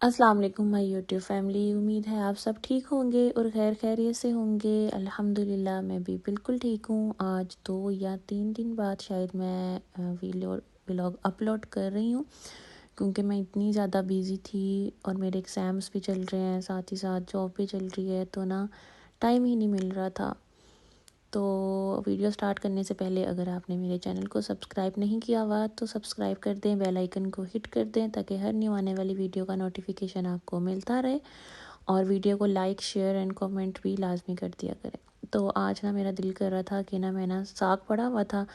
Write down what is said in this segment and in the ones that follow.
अस्सलाम वालेकुम my YouTube family. उम्मीद है आप सब ठीक होंगे और खैर खैरियत से होंगे। अल्हम्दुलिल्लाह मैं भी बिल्कुल ठीक हूँ। आज 2 या 3 दिन बाद शायद मैं व्लॉग अपलोड कर रही हूँ, क्योंकि मैं इतनी ज़्यादा बिज़ी थी और मेरे एग्ज़ाम्स भी चल रहे हैं, साथ ही साथ जॉब भी चल रही है, तो ना टाइम ही नहीं मिल रहा था। तो वीडियो स्टार्ट करने से पहले अगर आपने मेरे चैनल को सब्सक्राइब नहीं किया हुआ तो सब्सक्राइब कर दें, बेल आइकन को हिट कर दें ताकि हर न्यू आने वाली वीडियो का नोटिफिकेशन आपको मिलता रहे। और वीडियो को लाइक शेयर एंड कमेंट भी लाजमी कर दिया करें। तो आज ना मेरा दिल कर रहा था कि ना मैं ना साग पड़ा हुआ था,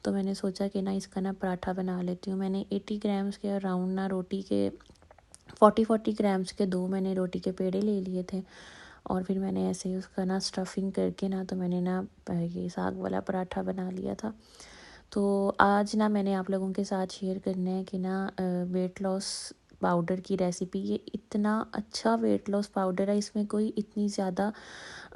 तो मैंने सोचा कि ना इसका ना पराठा बना लेती हूँ। मैंने 80 ग्राम्स के अराउंड ना रोटी के 40 ग्राम्स के 2 मैंने रोटी के पेड़े ले लिए थे और फिर मैंने ऐसे ही उसका ना स्टफिंग करके ना तो मैंने ना ये साग वाला पराठा बना लिया था। तो आज ना मैंने आप लोगों के साथ शेयर करना है कि ना वेट लॉस पाउडर की रेसिपी। ये इतना अच्छा वेट लॉस पाउडर है, इसमें कोई इतनी ज़्यादा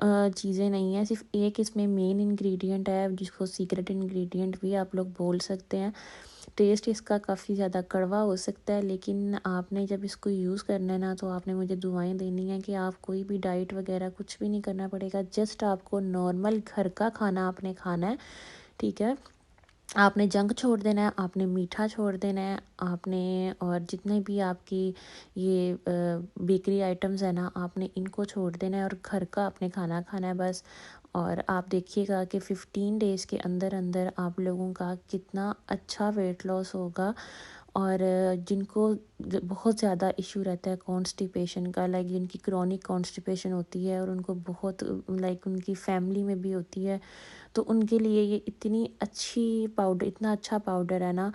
चीज़ें नहीं हैं, सिर्फ एक इसमें मेन इंग्रेडिएंट है जिसको सीक्रेट इंग्रेडिएंट भी आप लोग बोल सकते हैं। टेस्ट इसका काफ़ी ज़्यादा कड़वा हो सकता है, लेकिन आपने जब इसको यूज़ करना है ना तो आपने मुझे दुआएं देनी है कि आप कोई भी डाइट वगैरह कुछ भी नहीं करना पड़ेगा। जस्ट आपको नॉर्मल घर का खाना आपने खाना है, ठीक है। आपने जंक छोड़ देना है, आपने मीठा छोड़ देना है, आपने और जितने भी आपकी ये बेकरी आइटम्स है ना आपने इनको छोड़ देना है और घर का आपने खाना खाना है बस। और आप देखिएगा कि 15 डेज़ के अंदर अंदर आप लोगों का कितना अच्छा वेट लॉस होगा। और जिनको बहुत ज़्यादा इशू रहता है कॉन्स्टिपेशन का, लाइक जिनकी क्रॉनिक कॉन्स्टिपेशन होती है और उनको बहुत लाइक उनकी फैमिली में भी होती है, तो उनके लिए ये इतना अच्छा पाउडर है ना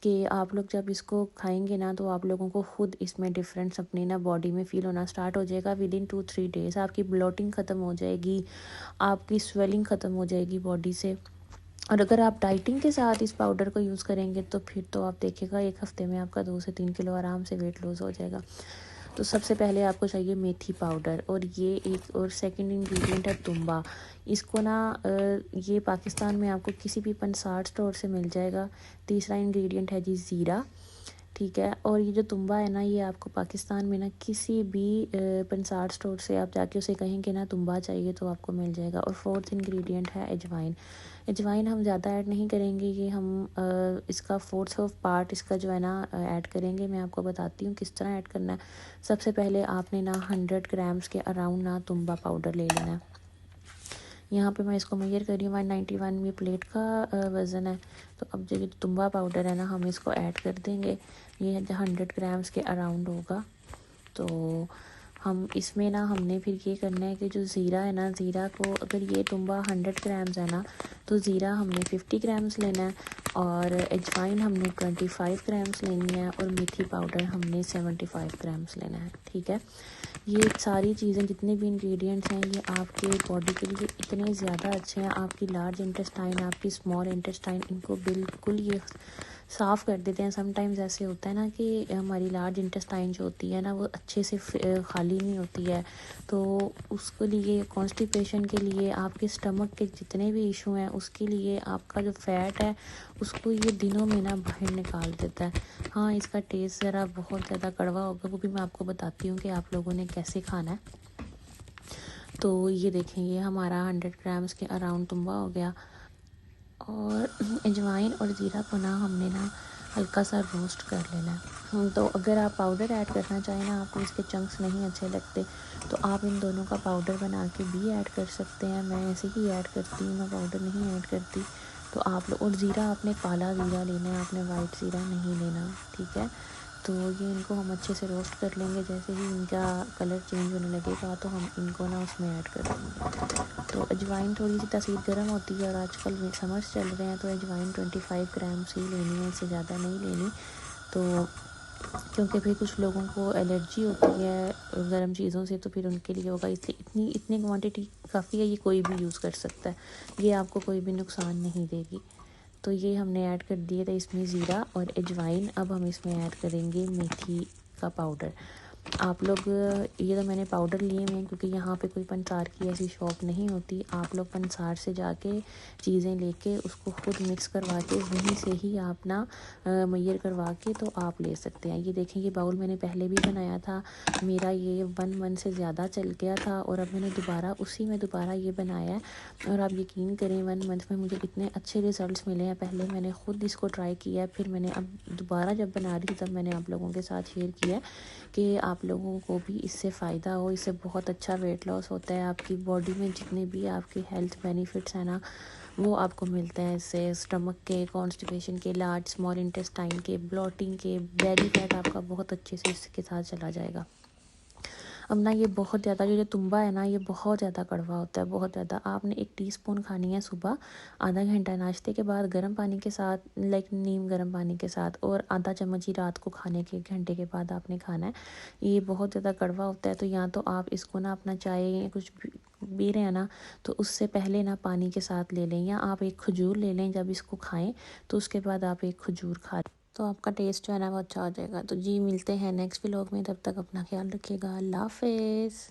कि आप लोग जब इसको खाएंगे ना तो आप लोगों को खुद इसमें डिफरेंस अपनी ना बॉडी में फ़ील होना स्टार्ट हो जाएगा। विद इन 2-3 डेज़ आपकी ब्लोटिंग ख़त्म हो जाएगी, आपकी स्वेलिंग ख़त्म हो जाएगी बॉडी से। और अगर आप डाइटिंग के साथ इस पाउडर को यूज़ करेंगे तो फिर तो आप देखिएगा 1 हफ़्ते में आपका 2 से 3 किलो आराम से वेट लॉस हो जाएगा। तो सबसे पहले आपको चाहिए मेथी पाउडर, और ये एक और सेकंड इंग्रेडिएंट है तुम्बा। इसको ना ये पाकिस्तान में आपको किसी भी पंसार स्टोर से मिल जाएगा। तीसरा इंग्रेडिएंट है जी ज़ीरा, ठीक है। और ये जो तुम्बा है ना ये आपको पाकिस्तान में ना किसी भी पंसार स्टोर से आप जाके उसे कहेंगे ना तुम्बा चाहिए तो आपको मिल जाएगा। और फोर्थ इंग्रेडिएंट है अजवाइन। अजवाइन हम ज़्यादा ऐड नहीं करेंगे, ये हम इसका 4th ऑफ पार्ट इसका जो है ना ऐड करेंगे। मैं आपको बताती हूँ किस तरह ऐड करना है। सबसे पहले आपने ना 100 ग्राम्स के अराउंड ना तुम्बा पाउडर ले लेना है। यहाँ पे मैं इसको मेजर कर रही हूँ, 191 ये प्लेट का वज़न है। तो अब जो ये तुम्बा पाउडर है ना हम इसको ऐड कर देंगे। ये 100 ग्राम्स के अराउंड होगा। तो हम इसमें ना हमने फिर ये करना है कि जो ज़ीरा है ना, ज़ीरा को अगर ये तुम्बा 100 ग्राम्स है ना तो ज़ीरा हमने 50 ग्राम्स लेना है, और अजवाइन हमने 25 ग्राम्स लेनी है, और मेथी पाउडर हमने 75 ग्राम्स लेना है, ठीक है। ये सारी चीज़ें जितने भी इंग्रेडिएंट्स हैं ये आपके बॉडी के लिए इतने ज़्यादा अच्छे हैं। आपकी लार्ज इंटेस्टाइन, आपकी स्मॉल इंटेस्टाइन, इनको बिल्कुल ये साफ़ कर देते हैं। समटाइम्स ऐसे होता है ना कि हमारी लार्ज इंटेस्टाइन जो होती है ना वो अच्छे से खाली नहीं होती है, तो उसके लिए कॉन्स्टिपेशन के लिए आपके स्टमक के जितने भी इशू हैं उसके लिए आपका जो फैट है उसको ये दिनों में ना बाहर निकाल देता है। हाँ, इसका टेस्ट ज़रा बहुत ज़्यादा कड़वा होगा, वो भी मैं आपको बताती हूँ कि आप लोगों ने कैसे खाना है। तो ये देखें, ये हमारा 100 ग्राम्स के अराउंड तुम्बा हो गया। और अजवाइन और ज़ीरा को ना हमने ना हल्का सा रोस्ट कर लेना है। तो अगर आप पाउडर ऐड करना चाहें ना, आपको इसके चंक्स नहीं अच्छे लगते तो आप इन दोनों का पाउडर बना के भी ऐड कर सकते हैं। मैं ऐसे ही ऐड करती हूँ, मैं पाउडर नहीं ऐड करती। तो आप लोग, और ज़ीरा आपने काला ज़ीरा लेना है, आपने वाइट ज़ीरा नहीं लेना, ठीक है। तो ये इनको हम अच्छे से रोस्ट कर लेंगे। जैसे ही इनका कलर चेंज होने लगेगा तो हम इनको ना उसमें ऐड कर देंगे। तो अजवाइन थोड़ी सी तासीर गर्म होती है और आजकल समर्स चल रहे हैं तो अजवाइन 25 ग्राम्स ही लेनी है, इससे ज़्यादा नहीं लेनी। तो क्योंकि फिर कुछ लोगों को एलर्जी होती है गर्म चीज़ों से, तो फिर उनके लिए होगा, इसलिए इतनी क्वांटिटी काफ़ी है, ये कोई भी यूज़ कर सकता है, ये आपको कोई भी नुकसान नहीं देगी। तो ये हमने ऐड कर दिए थे इसमें ज़ीरा और अजवाइन। अब हम इसमें ऐड करेंगे मेथी का पाउडर। आप लोग ये तो मैंने पाउडर लिए हुए हैं क्योंकि यहाँ पे कोई पंसार की ऐसी शॉप नहीं होती। आप लोग पंसार से जाके चीज़ें लेके उसको खुद मिक्स करवा के वहीं से ही आप ना मैयर करवा के तो आप ले सकते हैं। ये देखें, ये बाउल मैंने पहले भी बनाया था, मेरा ये 1 मंथ से ज़्यादा चल गया था और अब मैंने उसी में दोबारा ये बनाया है और आप यकीन करें 1 मंथ में मुझे इतने अच्छे रिज़ल्ट्स मिले हैं। पहले मैंने ख़ुद इसको ट्राई किया, फिर मैंने अब दोबारा जब बना रही थी तब मैंने आप लोगों के साथ शेयर किया कि आप लोगों को भी इससे फ़ायदा हो। इससे बहुत अच्छा वेट लॉस होता है, आपकी बॉडी में जितने भी आपके हेल्थ बेनिफिट्स हैं ना वो आपको मिलते हैं इससे। स्टमक के, कॉन्स्टिपेशन के, लार्ज स्मॉल इंटेस्टाइन के, ब्लोटिंग के, बेली फैट आपका बहुत अच्छे से इसके साथ चला जाएगा। अब ना ये बहुत ज़्यादा जो तुम्बा है ना ये बहुत ज़्यादा कड़वा होता है, बहुत ज़्यादा। आपने 1 टीस्पून खानी है सुबह, आधा घंटा नाश्ते के बाद गर्म पानी के साथ, लाइक नीम गर्म पानी के साथ, और आधा चम्मच ही रात को खाने के 1 घंटे के बाद आपने खाना है। ये बहुत ज़्यादा कड़वा होता है, तो या तो आप इसको ना अपना चाय या कुछ पी रहे हैं ना तो उससे पहले ना पानी के साथ ले लें, या आप एक खजूर ले लें जब इसको खाएं तो उसके बाद आप एक खजूर खा लें, तो आपका टेस्ट जो है ना वो अच्छा हो जाएगा। तो जी मिलते हैं नेक्स्ट व्लॉग में, तब तक अपना ख्याल रखिएगा। अल्लाह हाफ़िज़।